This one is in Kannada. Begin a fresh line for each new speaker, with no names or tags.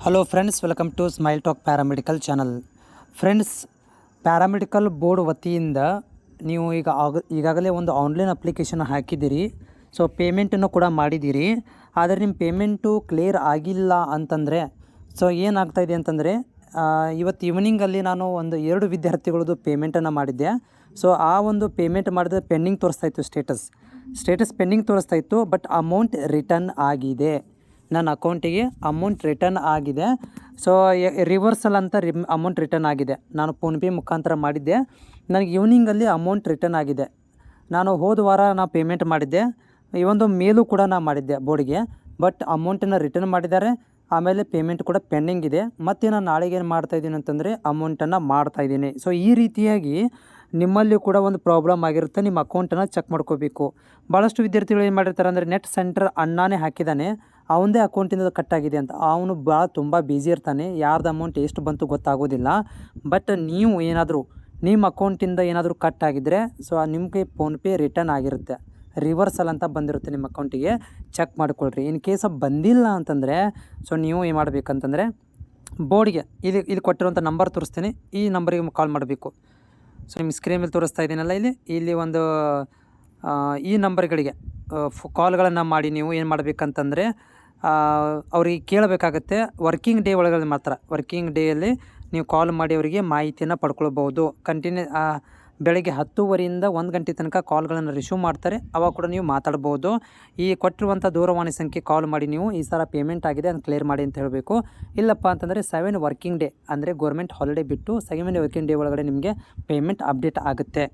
Hello friends, welcome to smile talk paramedical channel. Friends, paramedical board ವತಿಯಿಂದ ನೀವು ಈಗಾಗಲೇ ಒಂದು ಆನ್ಲೈನ್ ಅಪ್ಲಿಕೇಶನ್ ಹಾಕಿದ್ದೀರಿ. ಸೊ ಪೇಮೆಂಟನ್ನು ಕೂಡ ಮಾಡಿದ್ದೀರಿ. ಆದರೆ ನಿಮ್ಮ ಪೇಮೆಂಟು ಕ್ಲಿಯರ್ ಆಗಿಲ್ಲ ಅಂತಂದರೆ ಸೊ ಏನಾಗ್ತಾಯಿದೆ ಅಂತಂದರೆ, ಇವತ್ತು ಈವ್ನಿಂಗಲ್ಲಿ ನಾನು ಒಂದು 2 ವಿದ್ಯಾರ್ಥಿಗಳದ್ದು ಪೇಮೆಂಟನ್ನು ಮಾಡಿದ್ದೆ. ಸೊ ಆ ಒಂದು ಪೇಮೆಂಟ್ ಮಾಡಿದ್ರೆ ಪೆಂಡಿಂಗ್ ತೋರಿಸ್ತಾಯಿತ್ತು, ಸ್ಟೇಟಸ್ ಪೆಂಡಿಂಗ್ ತೋರಿಸ್ತಾಯಿತ್ತು. ಬಟ್ ಅಮೌಂಟ್ ರಿಟರ್ನ್ ಆಗಿದೆ, ನನ್ನ ಅಕೌಂಟಿಗೆ ಅಮೌಂಟ್ ರಿಟರ್ನ್ ಆಗಿದೆ. ಸೊ ರಿವರ್ಸಲ್ ಅಂತ ಅಮೌಂಟ್ ರಿಟರ್ನ್ ಆಗಿದೆ. ನಾನು ಫೋನ್ಪೇ ಮುಖಾಂತರ ಮಾಡಿದ್ದೆ, ನನಗೆ ಈವ್ನಿಂಗಲ್ಲಿ ಅಮೌಂಟ್ ರಿಟರ್ನ್ ಆಗಿದೆ. ನಾನು ಹೋದ ವಾರ ಪೇಮೆಂಟ್ ಮಾಡಿದ್ದೆ, ಈ ಒಂದು ಮೇಲೂ ಕೂಡ ಮಾಡಿದ್ದೆ ಬೋರ್ಡಿಗೆ. ಬಟ್ ಅಮೌಂಟನ್ನು ರಿಟರ್ನ್ ಮಾಡಿದ್ದಾರೆ. ಆಮೇಲೆ ಪೇಮೆಂಟ್ ಕೂಡ ಪೆಂಡಿಂಗ್ ಇದೆ. ಮತ್ತು ನಾನು ನಾಳೆಗೆ ಏನು ಮಾಡ್ತಾಯಿದ್ದೀನಿ ಅಂತಂದರೆ ಅಮೌಂಟನ್ನು ಮಾಡ್ತಾಯಿದ್ದೀನಿ. ಸೊ ಈ ರೀತಿಯಾಗಿ ನಿಮ್ಮಲ್ಲಿ ಕೂಡ ಒಂದು ಪ್ರಾಬ್ಲಮ್ ಆಗಿರುತ್ತೆ. ನಿಮ್ಮ ಅಕೌಂಟನ್ನು ಚೆಕ್ ಮಾಡ್ಕೋಬೇಕು. ಭಾಳಷ್ಟು ವಿದ್ಯಾರ್ಥಿಗಳು ಏನು ಮಾಡಿರ್ತಾರೆ ಅಂದರೆ, ನೆಟ್ ಸೆಂಟರ್ ಅಣ್ಣನೇ ಹಾಕಿದ್ದಾನೆ, ಅವನದೇ ಅಕೌಂಟಿಂದ ಕಟ್ಟಾಗಿದೆ ಅಂತ. ಅವನು ತುಂಬ ಬ್ಯುಸಿ ಇರ್ತಾನೆ, ಯಾರ್ದು ಅಮೌಂಟ್ ಎಷ್ಟು ಬಂತು ಗೊತ್ತಾಗೋದಿಲ್ಲ. ಬಟ್ ನೀವು ಏನಾದರೂ ನಿಮ್ಮ ಅಕೌಂಟಿಂದ ಏನಾದರೂ ಕಟ್ ಆಗಿದ್ದರೆ ಸೊ ನಿಮಗೆ ಫೋನ್ಪೇ ರಿಟರ್ನ್ ಆಗಿರುತ್ತೆ, ರಿವರ್ಸಲ್ ಅಂತ ಬಂದಿರುತ್ತೆ ನಿಮ್ಮ ಅಕೌಂಟಿಗೆ. ಚೆಕ್ ಮಾಡಿಕೊಳ್ರಿ. ಇನ್ ಕೇಸ್ ಬಂದಿಲ್ಲ ಅಂತಂದರೆ ಸೊ ನೀವು ಏನು ಮಾಡಬೇಕಂತಂದರೆ, ಬೋರ್ಡ್ಗೆ ಇಲ್ಲಿ ಕೊಟ್ಟಿರುವಂಥ ನಂಬರ್ ತೋರಿಸ್ತೀನಿ, ಈ ನಂಬರಿಗೆ ಕಾಲ್ ಮಾಡಬೇಕು. ಸೊ ನಿಮ್ಮ ಸ್ಕ್ರೀನ್ ಮೇಲೆ ತೋರಿಸ್ತಾ ಇದ್ದೀನಲ್ಲ, ಇಲ್ಲಿ ಒಂದು ಈ ನಂಬರ್ಗಳಿಗೆ ಕಾಲ್ಗಳನ್ನು ಮಾಡಿ ನೀವು ಏನು ಮಾಡಬೇಕಂತಂದರೆ, ಅವ್ರಿಗೆ ಕೇಳಬೇಕಾಗತ್ತೆ. ವರ್ಕಿಂಗ್ ಡೇ ಒಳಗಡೆ ಮಾತ್ರ, ವರ್ಕಿಂಗ್ ಡೇಯಲ್ಲಿ ನೀವು ಕಾಲ್ ಮಾಡಿ ಅವರಿಗೆ ಮಾಹಿತಿಯನ್ನು ಪಡ್ಕೊಳ್ಬೋದು. ಬೆಳಗ್ಗೆ 10:00 1 ಗಂಟೆ ತನಕ ಕಾಲ್ಗಳನ್ನು ರಿಸೀವ್ ಮಾಡ್ತಾರೆ. ಅವಾಗ ಕೂಡ ನೀವು ಮಾತಾಡ್ಬೋದು. ಈ ಕೊಟ್ಟಿರುವಂಥ ದೂರವಾಣಿ ಸಂಖ್ಯೆ ಕಾಲ್ ಮಾಡಿ ನೀವು ಈ ಸಲ ಪೇಮೆಂಟ್ ಆಗಿದೆ ಅದನ್ನು ಕ್ಲಿಯರ್ ಮಾಡಿ ಅಂತ ಹೇಳಬೇಕು. ಇಲ್ಲಪ್ಪ ಅಂತಂದರೆ 7 ವರ್ಕಿಂಗ್ ಡೇ ಅಂದರೆ ಗೌರ್ಮೆಂಟ್ ಹಾಲಿಡೇ ಬಿಟ್ಟು 7 ವರ್ಕಿಂಗ್ ಡೇ ಒಳಗಡೆ ನಿಮಗೆ ಪೇಮೆಂಟ್ ಅಪ್ಡೇಟ್ ಆಗುತ್ತೆ.